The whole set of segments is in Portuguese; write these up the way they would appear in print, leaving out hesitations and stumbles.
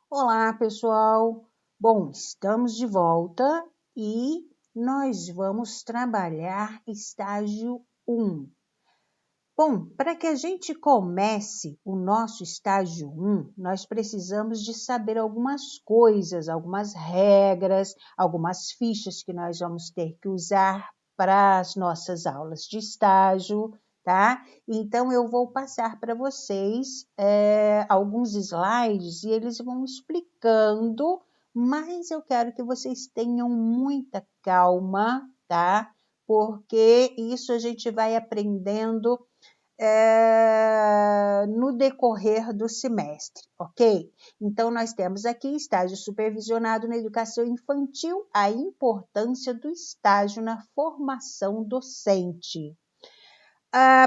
Olá, pessoal! Bom, estamos de volta e nós vamos trabalhar estágio 1. Bom, para que a gente comece o nosso estágio 1, nós precisamos de saber algumas coisas, algumas regras, algumas fichas que nós vamos ter que usar para as nossas aulas de estágio, tá? Então, eu vou passar para vocês alguns slides e eles vão explicando, mas eu quero que vocês tenham muita calma, tá? Porque isso a gente vai aprendendo no decorrer do semestre, ok? Então, nós temos aqui estágio supervisionado na educação infantil, a importância do estágio na formação docente.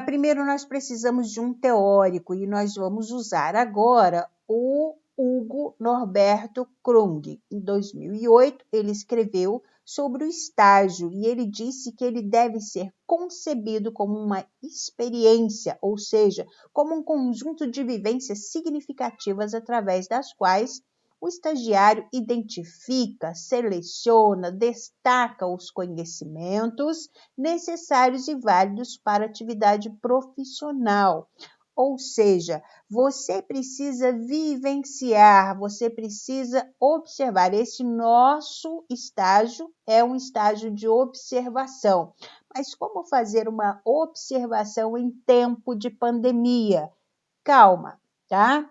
Primeiro, nós precisamos de um teórico e nós vamos usar agora o Hugo Norberto Krung. Em 2008, ele escreveu sobre o estágio e ele disse que ele deve ser concebido como uma experiência, ou seja, como um conjunto de vivências significativas através das quais o estagiário identifica, seleciona, destaca os conhecimentos necessários e válidos para a atividade profissional. Ou seja, você precisa vivenciar, você precisa observar. Esse nosso estágio é um estágio de observação. Mas como fazer uma observação em tempo de pandemia? Calma, tá?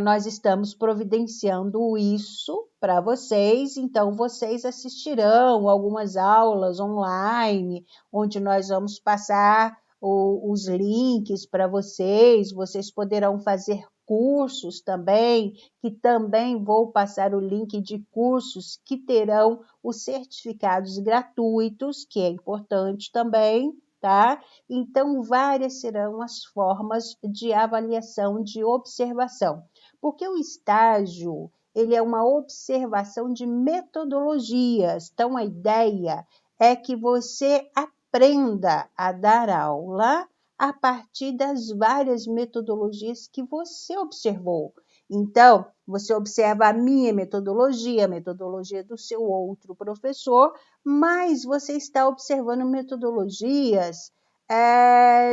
Nós estamos providenciando isso para vocês, então vocês assistirão algumas aulas online, onde nós vamos passar os links para vocês, vocês poderão fazer cursos também, que também vou passar o link de cursos que terão os certificados gratuitos, que é importante também, tá? Então, várias serão as formas de avaliação, de observação, porque o estágio, ele é uma observação de metodologias. Então, a ideia é que você aprenda a dar aula a partir das várias metodologias que você observou. Então, você observa a minha metodologia, a metodologia do seu outro professor, mas você está observando metodologias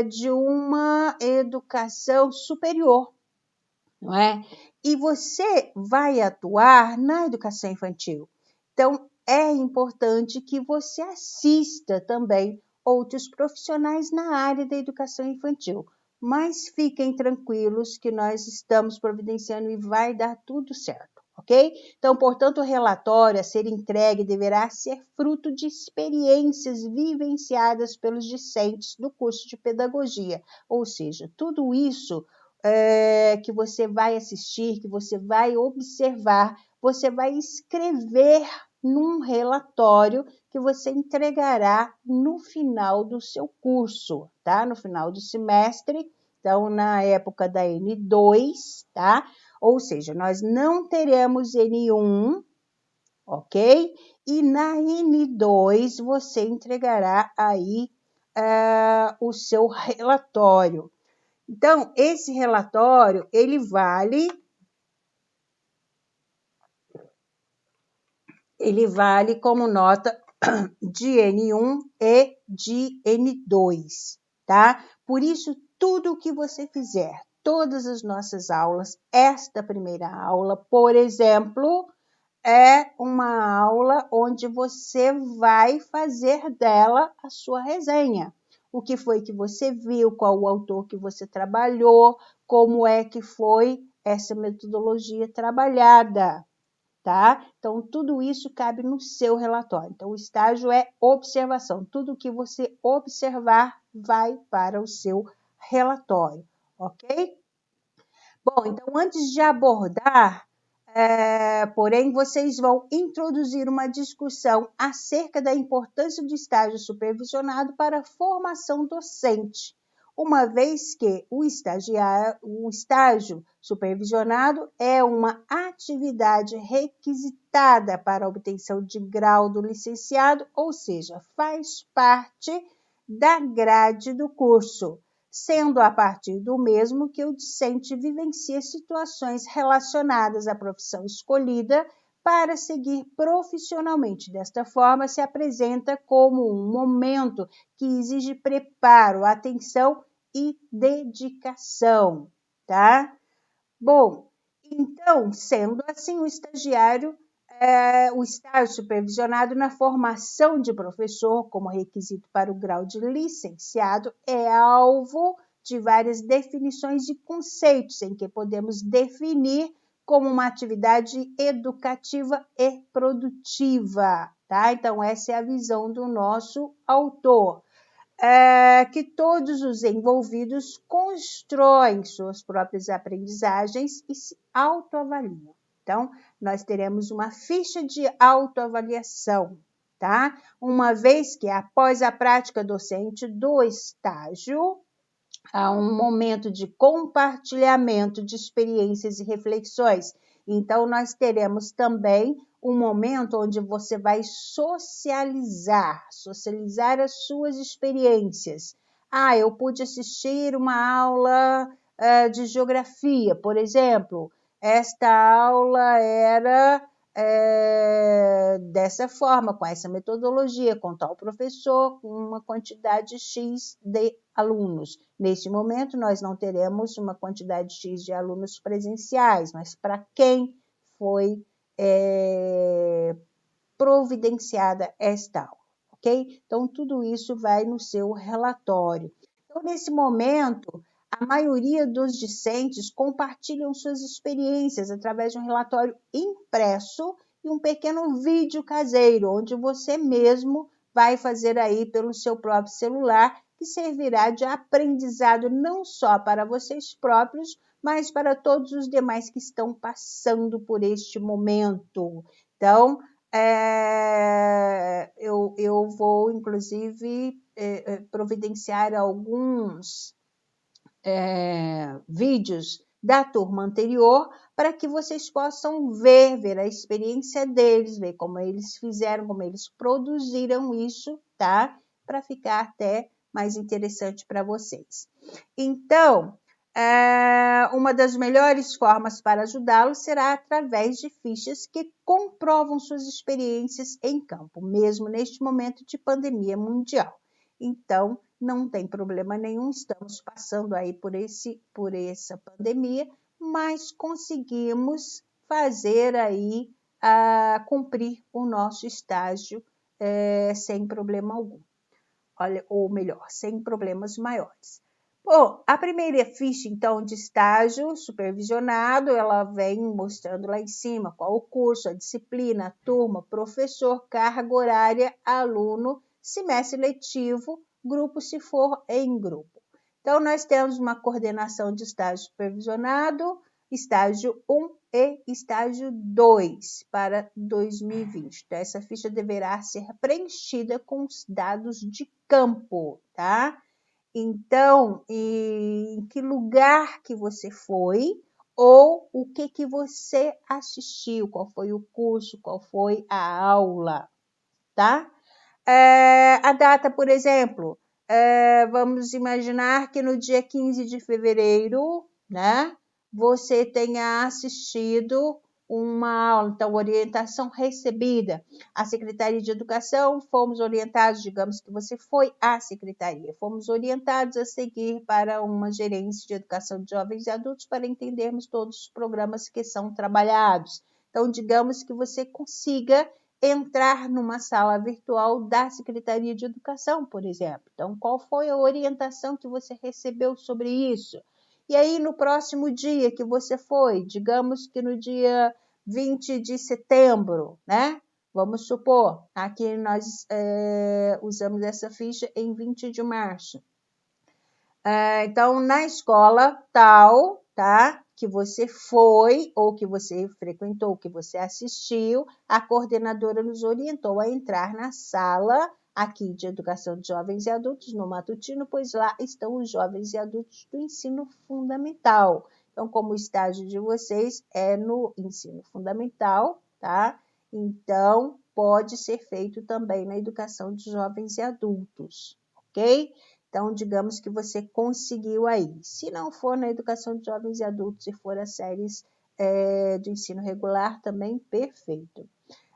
de uma educação superior, não é? E você vai atuar na educação infantil. Então, é importante que você assista também outros profissionais na área da educação infantil. Mas fiquem tranquilos que nós estamos providenciando e vai dar tudo certo, ok? Então, portanto, o relatório a ser entregue deverá ser fruto de experiências vivenciadas pelos discentes do curso de pedagogia. Ou seja, tudo isso que você vai assistir, que você vai observar, você vai escrever num relatório que você entregará no final do seu curso, tá? No final do semestre, então na época da N2, tá? Ou seja, nós não teremos N1, ok? E na N2 você entregará aí o seu relatório. Então, esse relatório, ele vale como nota de N1 e de N2, tá? Por isso, tudo o que você fizer, todas as nossas aulas, esta primeira aula, por exemplo, é uma aula onde você vai fazer dela a sua resenha. O que foi que você viu, qual o autor que você trabalhou, como é que foi essa metodologia trabalhada, tá? Então, tudo isso cabe no seu relatório. Então, o estágio é observação. Tudo que você observar vai para o seu relatório, ok? Bom, então, antes de abordar, porém, vocês vão introduzir uma discussão acerca da importância do estágio supervisionado para a formação docente, uma vez que o estágio supervisionado é uma atividade requisitada para a obtenção de grau do licenciado, ou seja, faz parte da grade do curso, sendo a partir do mesmo que o discente vivencia situações relacionadas à profissão escolhida para seguir profissionalmente. Desta forma, se apresenta como um momento que exige preparo, atenção e dedicação, tá? Bom, então, sendo assim, o estágio supervisionado na formação de professor, como requisito para o grau de licenciado, é alvo de várias definições e conceitos, em que podemos definir como uma atividade educativa e produtiva, tá? Então, essa é a visão do nosso autor. Que todos os envolvidos constroem suas próprias aprendizagens e se autoavaliam. Então, nós teremos uma ficha de autoavaliação, tá? Uma vez que, após a prática docente do estágio, há um momento de compartilhamento de experiências e reflexões. Então, nós teremos também um momento onde você vai socializar as suas experiências. Eu pude assistir uma aula de geografia, por exemplo. Esta aula era dessa forma, com essa metodologia, com tal professor, com uma quantidade X de alunos. Neste momento, nós não teremos uma quantidade X de alunos presenciais, mas para quem foi providenciada esta aula, ok? Então, tudo isso vai no seu relatório. Então, nesse momento, a maioria dos discentes compartilham suas experiências através de um relatório impresso e um pequeno vídeo caseiro, onde você mesmo vai fazer aí pelo seu próprio celular, que servirá de aprendizado não só para vocês próprios, mas para todos os demais que estão passando por este momento. Então, eu vou, inclusive, providenciar alguns vídeos da turma anterior para que vocês possam ver a experiência deles, ver como eles fizeram, como eles produziram isso, tá? Para ficar até mais interessante para vocês. Então, uma das melhores formas para ajudá-los será através de fichas que comprovam suas experiências em campo, mesmo neste momento de pandemia mundial. Então, não tem problema nenhum, estamos passando aí por essa pandemia, mas conseguimos fazer aí, cumprir o nosso estágio sem problema algum. Olha, ou melhor, sem problemas maiores. Bom, a primeira ficha, então, de estágio supervisionado, ela vem mostrando lá em cima qual o curso, a disciplina, a turma, professor, carga horária, aluno, semestre letivo, grupo se for em grupo. Então, nós temos uma coordenação de estágio supervisionado, estágio 1 e estágio 2 para 2020. Então, essa ficha deverá ser preenchida com os dados de campo, tá? Então, em que lugar que você foi ou o que você assistiu, qual foi o curso, qual foi a aula, tá? A data, por exemplo, vamos imaginar que no dia 15 de fevereiro, né, você tenha assistido uma aula, então, orientação recebida. A Secretaria de Educação, fomos orientados, digamos que você foi à Secretaria, fomos orientados a seguir para uma gerência de educação de jovens e adultos para entendermos todos os programas que são trabalhados. Então, digamos que você consiga entrar numa sala virtual da Secretaria de Educação, por exemplo. Então, qual foi a orientação que você recebeu sobre isso? E aí, no próximo dia que você foi, digamos que no dia 20 de setembro, né? Vamos supor, aqui nós usamos essa ficha em 20 de março. Então, na escola tal, tá? Que você foi, ou que você frequentou, que você assistiu, a coordenadora nos orientou a entrar na sala aqui de Educação de Jovens e Adultos, no matutino, pois lá estão os jovens e adultos do ensino fundamental. Então, como o estágio de vocês é no ensino fundamental, tá? Então, pode ser feito também na educação de jovens e adultos, ok? Então, digamos que você conseguiu aí. Se não for na educação de jovens e adultos, se for as séries de ensino regular, também perfeito.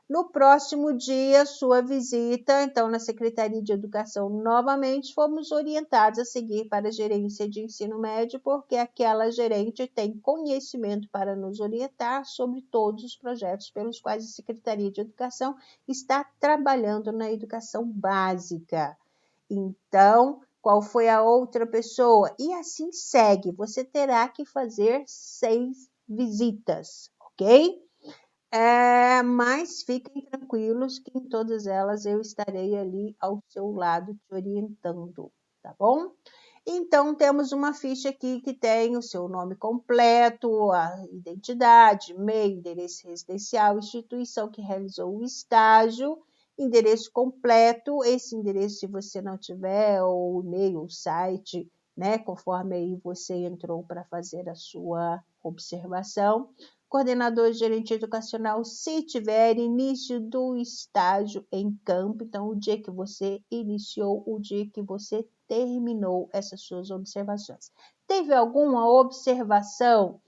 No próximo dia, sua visita, então, na Secretaria de Educação, novamente, fomos orientados a seguir para a gerência de ensino médio, porque aquela gerente tem conhecimento para nos orientar sobre todos os projetos pelos quais a Secretaria de Educação está trabalhando na educação básica. Então, qual foi a outra pessoa? E assim segue. Você terá que fazer 6 visitas, ok? Mas fiquem tranquilos que em todas elas eu estarei ali ao seu lado te orientando, tá bom? Então, temos uma ficha aqui que tem o seu nome completo, a identidade, e-mail, endereço residencial, instituição que realizou o estágio, endereço completo, esse endereço, se você não tiver, ou e-mail, ou site, né, conforme aí você entrou para fazer a sua observação. Coordenador gerente educacional, se tiver início do estágio em campo, então o dia que você iniciou, o dia que você terminou essas suas observações. Teve alguma observação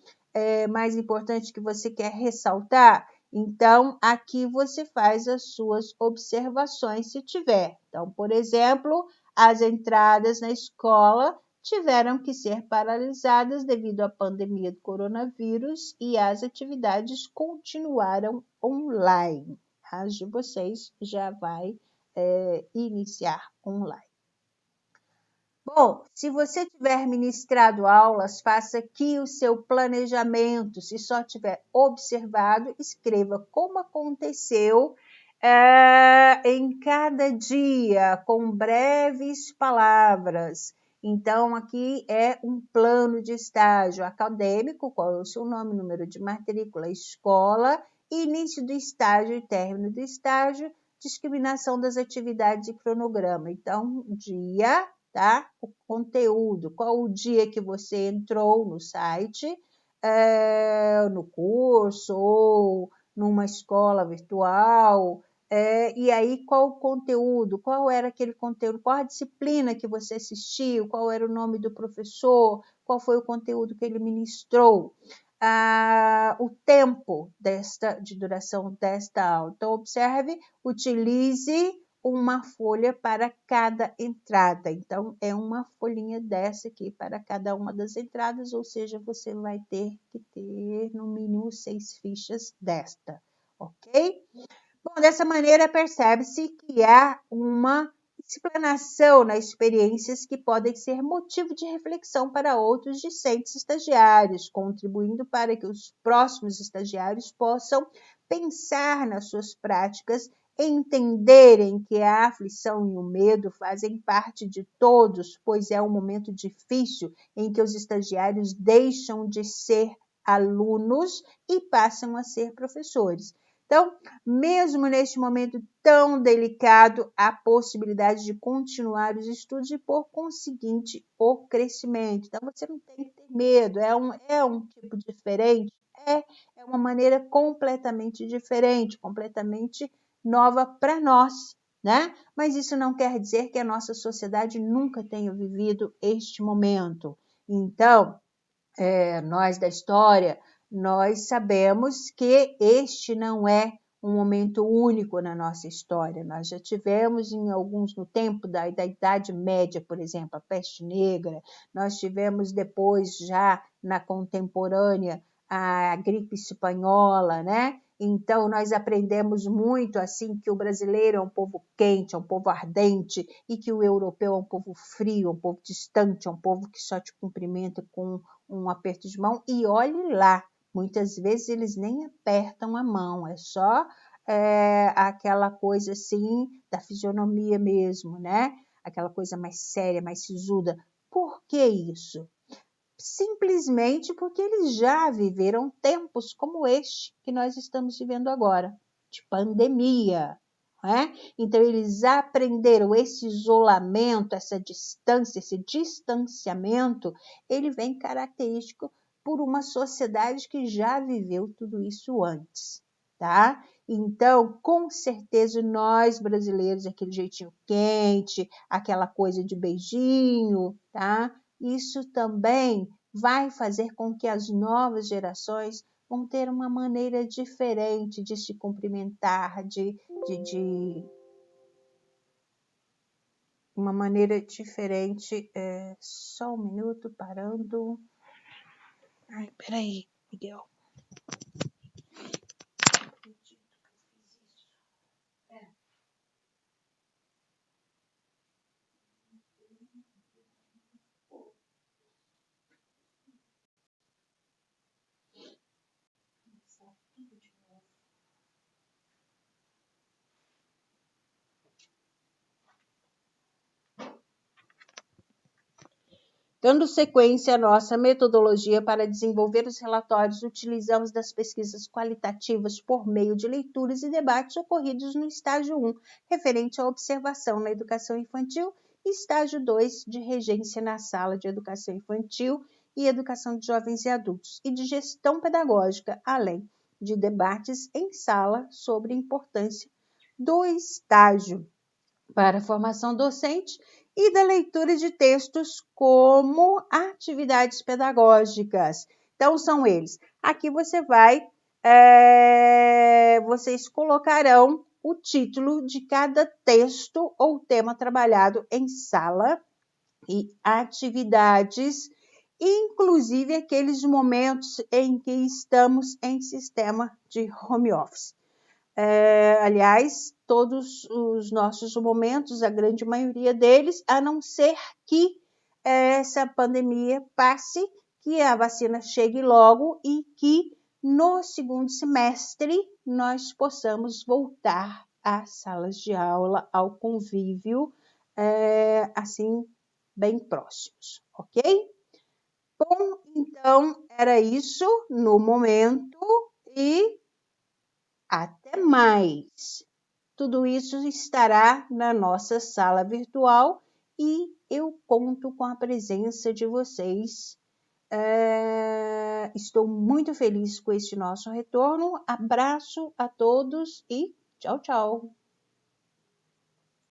mais importante que você quer ressaltar? Então, aqui você faz as suas observações, se tiver. Então, por exemplo, as entradas na escola tiveram que ser paralisadas devido à pandemia do coronavírus e as atividades continuaram online. As de vocês já vai iniciar online. Bom, se você tiver ministrado aulas, faça aqui o seu planejamento. Se só tiver observado, escreva como aconteceu em cada dia, com breves palavras. Então, aqui é um plano de estágio acadêmico, qual é o seu nome, número de matrícula, escola, início do estágio e término do estágio, discriminação das atividades e cronograma. Então, dia, tá? O conteúdo, qual o dia que você entrou no site, no curso ou numa escola virtual, e aí qual o conteúdo, qual era aquele conteúdo, qual a disciplina que você assistiu, qual era o nome do professor, qual foi o conteúdo que ele ministrou, o tempo de duração desta aula. Então, observe, utilize uma folha para cada entrada. Então, é uma folhinha dessa aqui para cada uma das entradas, ou seja, você vai ter que ter no mínimo 6 fichas desta, ok? Bom, dessa maneira percebe-se que há uma explanação nas experiências que podem ser motivo de reflexão para outros discentes estagiários, contribuindo para que os próximos estagiários possam pensar nas suas práticas, entenderem que a aflição e o medo fazem parte de todos, pois é um momento difícil em que os estagiários deixam de ser alunos e passam a ser professores. Então, mesmo neste momento tão delicado, há possibilidade de continuar os estudos e, por conseguinte, o crescimento. Então, você não tem que ter medo, é um tipo diferente, é uma maneira completamente diferente, completamente nova para nós, né? Mas isso não quer dizer que a nossa sociedade nunca tenha vivido este momento. Então, nós da história, nós sabemos que este não é um momento único na nossa história. Nós já tivemos em alguns no tempo da Idade Média, por exemplo, a peste negra. Nós tivemos depois, já na contemporânea, a gripe espanhola, né? Então, nós aprendemos muito assim que o brasileiro é um povo quente, é um povo ardente, e que o europeu é um povo frio, um povo distante, é um povo que só te cumprimenta com um aperto de mão, e olhe lá, muitas vezes eles nem apertam a mão, é só aquela coisa assim da fisionomia mesmo, né? Aquela coisa mais séria, mais sisuda. Por que isso? Simplesmente porque eles já viveram tempos como este que nós estamos vivendo agora, de pandemia. Né? Então, eles aprenderam esse isolamento, essa distância, esse distanciamento, ele vem característico por uma sociedade que já viveu tudo isso antes. Tá? Então, com certeza, nós brasileiros, aquele jeitinho quente, aquela coisa de beijinho, tá? Isso também vai fazer com que as novas gerações vão ter uma maneira diferente de se cumprimentar, uma maneira diferente. Só um minuto, parando. Ai, peraí, Miguel. Dando sequência à nossa metodologia para desenvolver os relatórios, utilizamos das pesquisas qualitativas por meio de leituras e debates ocorridos no estágio 1, referente à observação na educação infantil, e estágio 2, de regência na sala de educação infantil e educação de jovens e adultos, e de gestão pedagógica, além de debates em sala sobre a importância do estágio para a formação docente e da leitura de textos como atividades pedagógicas. Então, são eles. Aqui vocês colocarão o título de cada texto ou tema trabalhado em sala e atividades, inclusive aqueles momentos em que estamos em sistema de home office. Aliás, todos os nossos momentos, a grande maioria deles, a não ser que essa pandemia passe, que a vacina chegue logo e que no segundo semestre nós possamos voltar às salas de aula, ao convívio, assim, bem próximos, ok? Bom, então era isso no momento e até mais! Tudo isso estará na nossa sala virtual e eu conto com a presença de vocês. Estou muito feliz com este nosso retorno. Abraço a todos e tchau, tchau!